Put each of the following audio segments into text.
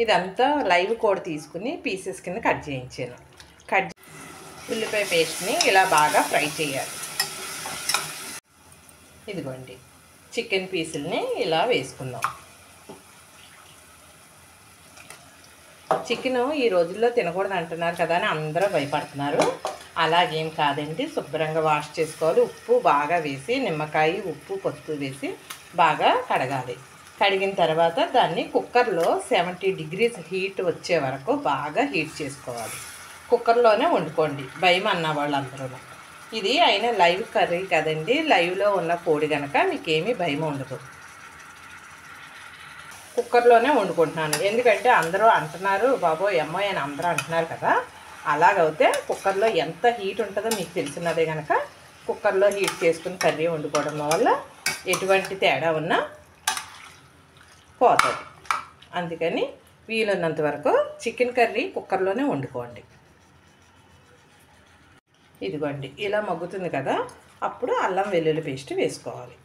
ఇదంతా live code తీసుకుని pieces కింద కట్ చేయించాను. ఉల్లిపాయ పేస్ట్ని ఇలా బాగా ఫ్రై చేయాలి. ఇదిగోండి చికెన్ పీసుల్ని ఇలా వేసుకుందాం. చికెను ఈ రోజుల్లో తినకూడదు అంటున్నారు కదా అని అందరూ భయపడుతున్నారు. అలాగేం కాదండి, శుభ్రంగా వాష్ చేసుకోవాలి. ఉప్పు బాగా వేసి, నిమ్మకాయ, ఉప్పు, పసుపు వేసి బాగా కడగాలి. కడిగిన తర్వాత దాన్ని కుక్కర్లో 70 degrees హీట్ వచ్చే వరకు బాగా హీట్ చేసుకోవాలి. కుక్కర్లోనే వండుకోండి భయం అన్న వాళ్ళందరూ. ఇది అయినా లైవ్ కర్రీ కదండి, లైవ్లో ఉన్న కోడి కనుక మీకేమీ భయం ఉండదు. కుక్కర్లోనే వండుకుంటున్నాను. ఎందుకంటే అందరూ అంటున్నారు బాబోయ్ అమ్మాయి అని అందరూ అంటున్నారు కదా, అలాగైతే కుక్కర్లో ఎంత హీట్ ఉంటుందో మీకు తెలిసినదే కనుక కుక్కర్లో హీట్ చేసుకుని కర్రీ వండుకోవడం వల్ల ఎటువంటి తేడా ఉన్నా పోతుంది. అందుకని వీలున్నంత వరకు చికెన్ కర్రీ కుక్కర్లోనే వండుకోండి. ఇదిగోండి ఇలా మగ్గుతుంది కదా, అప్పుడు అల్లం వెల్లుల్లి పేస్ట్ వేసుకోవాలి.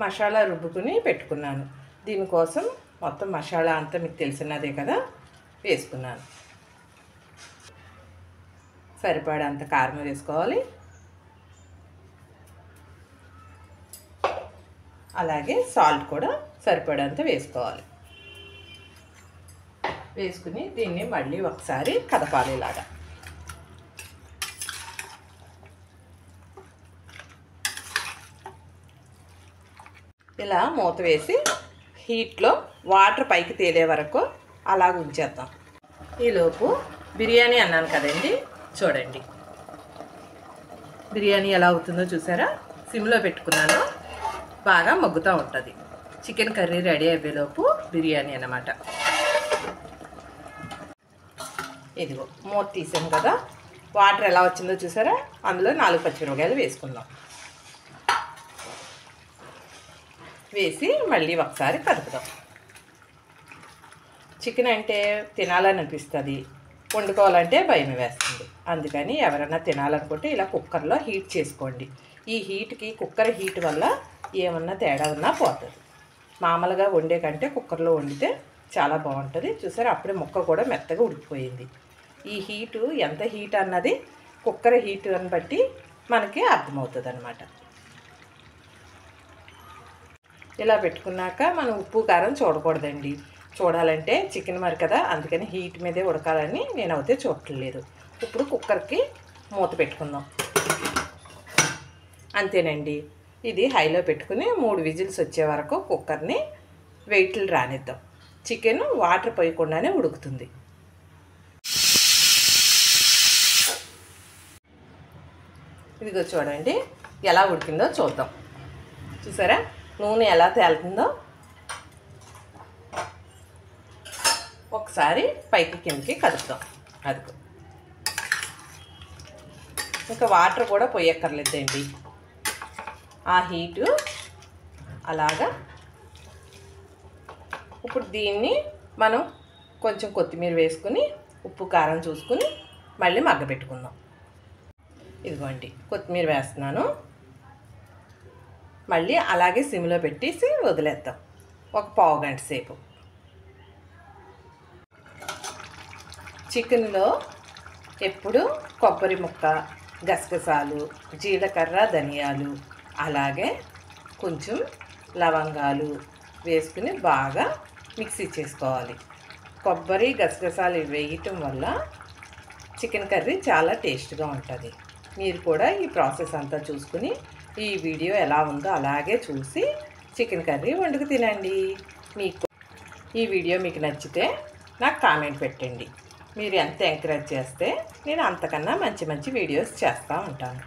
మసాలా రుబ్బుకుని పెట్టుకున్నాను. దీనికోసం మొత్తం మసాలా అంతా మీకు తెలిసినదే కదా వేసుకున్నాను. సరిపడంత కారం వేసుకోవాలి. అలాగే సాల్ట్ కూడా సరిపడంత వేసుకోవాలి. వేసుకుని దీన్ని మళ్ళీ ఒకసారి కదపాలి. ఇలాగా ఇలా మూత వేసి హీట్లో వాటర్ పైకి తేలే వరకు అలాగ ఉంచేద్దాం. ఈలోపు బిర్యానీ అన్నాను కదండి, చూడండి బిర్యానీ ఎలా అవుతుందో చూసారా. సిమ్లో పెట్టుకున్నాను, బాగా మగ్గుతూ ఉంటుంది. చికెన్ కర్రీ రెడీ అయ్యేలోపు బిర్యానీ అన్నమాట. ఇదిగో మూత తీసాం కదా, వాటర్ ఎలా వచ్చిందో చూసారా. అందులో 4 పచ్చిమిరపకాయలు వేసుకుందాం. వేసి మళ్ళీ ఒకసారి కలుపుదాం. చికెన్ అంటే తినాలని అనిపిస్తుంది, వండుకోవాలంటే భయం వేస్తుంది. అందుకని ఎవరైనా తినాలనుకుంటే ఇలా కుక్కర్లో హీట్ చేసుకోండి. ఈ హీట్కి కుక్కర్ హీట్ వల్ల ఏమన్నా తేడా ఉన్నా పోతుంది. మామూలుగా వండే కంటే కుక్కర్లో వండితే చాలా బాగుంటుంది. చూసారా అప్పుడే ముక్క కూడా మెత్తగా ఉడికిపోయింది. ఈ హీటు ఎంత హీట్ అన్నది కుక్కర్ హీట్ అని బట్టి మనకి అర్థమవుతుంది అన్నమాట. ఇలా పెట్టుకున్నాక మనం ఉప్పు కారం చూడకూడదండి. చూడాలంటే చికెన్ మరి కదా, అందుకని హీట్ మీదే ఉడకాలని నేను అయితే చూడట్లేదు. ఇప్పుడు కుక్కర్కి మూత పెట్టుకుందాం. అంతేనండి, ఇది హైలో పెట్టుకుని 3 విజిల్స్ వచ్చే వరకు కుక్కర్ని వెయిట్లు రానిద్దాం. చికెన్ వాటర్ పోయకుండానే ఉడుకుతుంది. ఇదిగో చూడండి ఎలా ఉడికిందో చూద్దాం. చూసారా నూనె ఎలా తేలుతుందో. ఒకసారి పైకి కిందకి కలుపుతాం. అదిగో ఇంకా వాటర్ కూడా పోయక్కర్లేదండి, ఆ హీటు అలాగా. ఇప్పుడు దీన్ని మనం కొంచెం కొత్తిమీర వేసుకుని ఉప్పు కారం చూసుకుని మళ్ళీ మగ్గబెట్టుకుందాం. ఇదిగోండి కొత్తిమీర వేస్తున్నాను. మళ్ళీ అలాగే సిమ్లో పెట్టేసి వదిలేద్దాం ఒక పావు గంట సేపు. చికెన్లో ఎప్పుడు కొబ్బరి ముక్క, గసగసాలు, జీలకర్ర, ధనియాలు, అలాగే కొంచెం లవంగాలు వేసుకుని బాగా మిక్సీ చేసుకోవాలి. కొబ్బరి, గసగసాలు వేయటం వల్ల చికెన్ కర్రీ చాలా టేస్ట్గా ఉంటుంది. మీరు కూడా ఈ ప్రాసెస్ అంతా చూసుకుని ఈ వీడియో ఎలా ఉందో అలాగే చూసి చికెన్ కర్రీ వండుకు తినండి. ఈ వీడియో మీకు నచ్చితే నాకు కామెంట్ పెట్టండి. మీరు ఎంత ఎంకరేజ్ చేస్తే నేను అంతకన్నా మంచి మంచి వీడియోస్ చేస్తూ ఉంటాను.